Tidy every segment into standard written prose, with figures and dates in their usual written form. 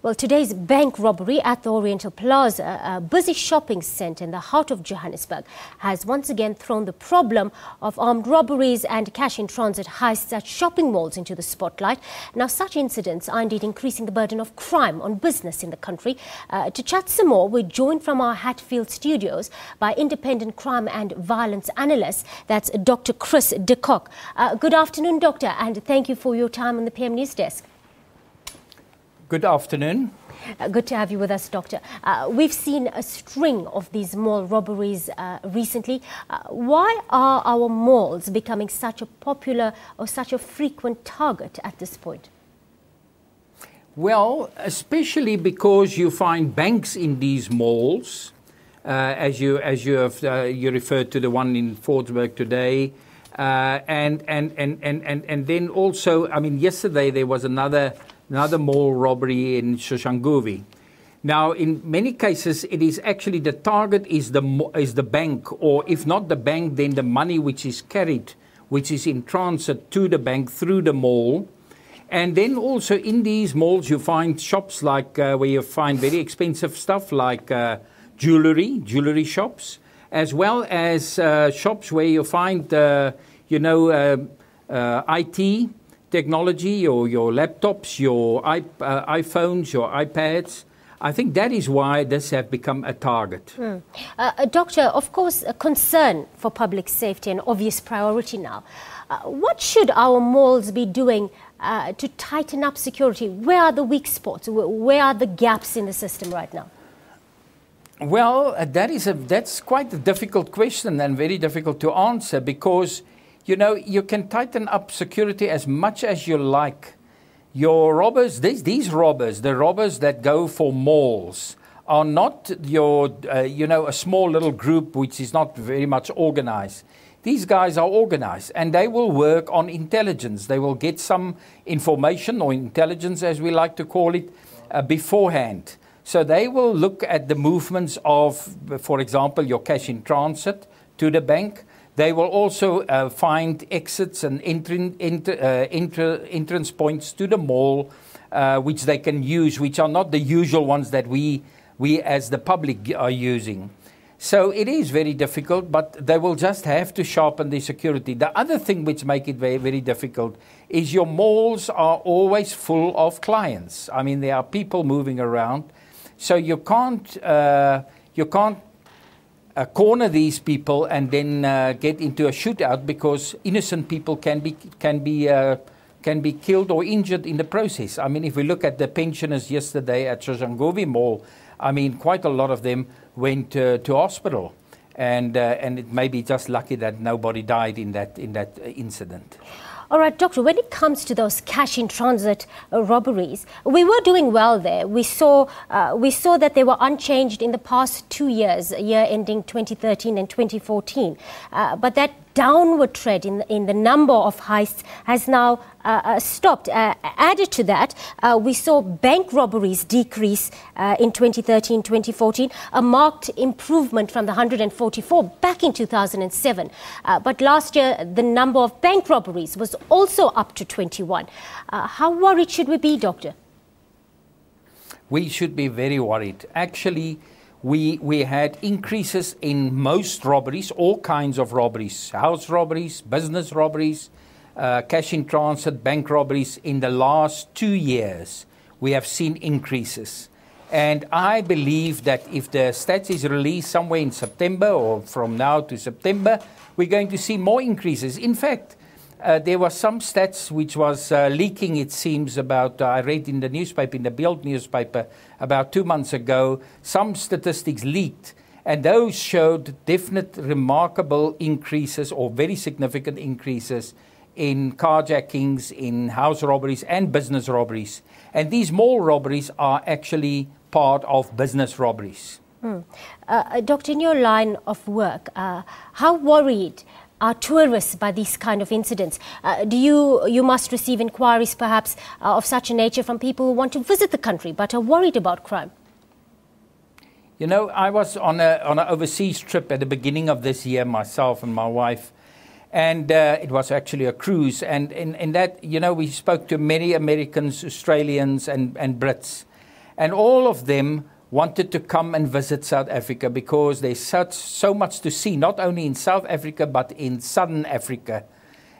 Well, today's bank robbery at the Oriental Plaza, a busy shopping centre in the heart of Johannesburg, has once again thrown the problem of armed robberies and cash-in-transit heists at shopping malls into the spotlight. Now, such incidents are indeed increasing the burden of crime on business in the country. To chat some more, we're joined from our Hatfield studios by independent crime and violence analyst, that's Dr. Chris De Kock. Good afternoon, Doctor, and thank you for your time on the PM News Desk. Good afternoon. Good to have you with us, Doctor. We've seen a string of these mall robberies recently. Why are our malls becoming such a popular or such a frequent target at this point? Well, especially because you find banks in these malls, as you referred to the one in Fordsburg today, and then also, I mean, yesterday there was another mall robbery in Soshanguve. Now, in many cases, it is actually the target is the bank, or if not the bank, then the money which is carried, which is in transit to the bank through the mall. And then also in these malls, you find shops like where you find very expensive stuff like jewelry shops, as well as shops where you find, IT. Technology, or your laptops, your iPhones, your iPads. I think that is why this has become a target. Doctor, of course, a concern for public safety, an obvious priority now. What should our malls be doing to tighten up security? Where are the weak spots? Where are the gaps in the system right now? Well, that's quite a difficult question and very difficult to answer because you know, you can tighten up security as much as you like. Your robbers, these robbers, the robbers that go for malls, are not a small little group which is not very much organized. These guys are organized and they will work on intelligence. They will get some information or intelligence, as we like to call it, beforehand. So they will look at the movements of, for example, your cash in transit to the bank. They will also find exits and entrance points to the mall, which they can use, which are not the usual ones that we as the public are using. So it is very difficult, but they will just have to sharpen their security. The other thing which makes it very, very difficult is your malls are always full of clients. I mean, there are people moving around, so you can't corner these people and then get into a shootout because innocent people can be killed or injured in the process. I mean, if we look at the pensioners yesterday at Soshanguve Mall, I mean, quite a lot of them went to hospital, and it may be just lucky that nobody died in that incident. All right, Doctor, when it comes to those cash-in-transit robberies, we were doing well there. We saw that they were unchanged in the past 2 years, year ending 2013 and 2014. But that downward trend in the number of heists has now stopped. Added to that, we saw bank robberies decrease in 2013-2014, a marked improvement from the 144 back in 2007. But last year, the number of bank robberies was also up to 21. How worried should we be, Doctor? We should be very worried. Actually, we had increases in most robberies, all kinds of robberies, house robberies, business robberies, cash in transit, bank robberies. In the last 2 years, we have seen increases. And I believe that if the stats is released somewhere in September or from now to September, we're going to see more increases. In fact, there were some stats which was leaking, it seems, about, I read in the newspaper, in the Bild newspaper, about 2 months ago, some statistics leaked, and those showed definite remarkable increases or very significant increases in carjackings, in house robberies and business robberies. And these mall robberies are actually part of business robberies. Doctor, in your line of work, how worried are tourists by these kind of incidents? You must receive inquiries perhaps of such a nature from people who want to visit the country but are worried about crime. You know, I was on an overseas trip at the beginning of this year, myself and my wife, and it was actually a cruise. And in that, you know, we spoke to many Americans, Australians and Brits. And all of them wanted to come and visit South Africa because there's so much to see, not only in South Africa, but in Southern Africa.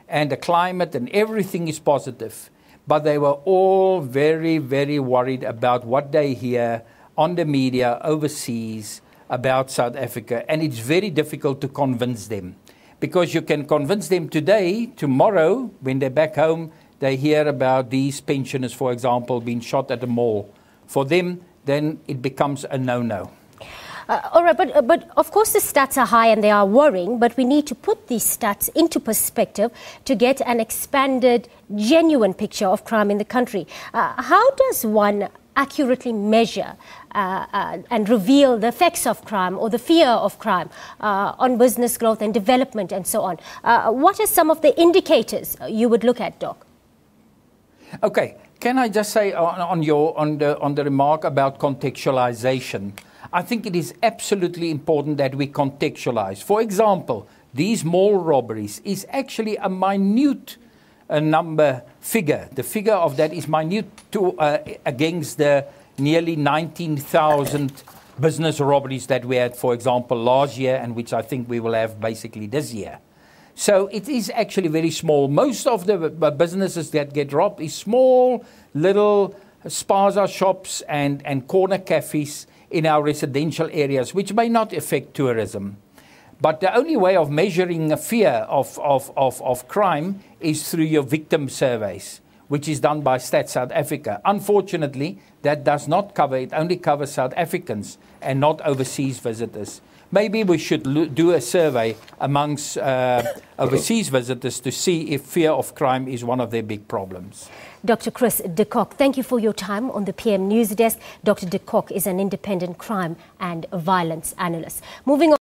And the climate and everything is positive. But they were all very, very worried about what they hear on the media overseas about South Africa. And it's very difficult to convince them. Because you can convince them today, tomorrow, when they're back home, they hear about these pensioners, for example, being shot at the mall. For them, then it becomes a no-no. All right, but of course the stats are high and they are worrying, but we need to put these stats into perspective to get an expanded, genuine picture of crime in the country. How does one accurately measure and reveal the effects of crime or the fear of crime on business growth and development and so on? What are some of the indicators you would look at, Doc? Okay. Can I just say on the remark about contextualization? I think it is absolutely important that we contextualize. For example, these mall robberies is actually a minute number figure. The figure of that is minute against the nearly 19,000 business robberies that we had, for example, last year, and which I think we will have basically this year. So it is actually very small. Most of the businesses that get robbed is small, little spaza shops and corner cafes in our residential areas, which may not affect tourism. But the only way of measuring a fear of crime is through your victim surveys, which is done by Stats South Africa. Unfortunately, that does not cover, it only covers South Africans and not overseas visitors. Maybe we should do a survey amongst overseas visitors to see if fear of crime is one of their big problems. Dr. Chris De Kock, thank you for your time on the PM News Desk. Dr. De Kock is an independent crime and violence analyst. Moving on.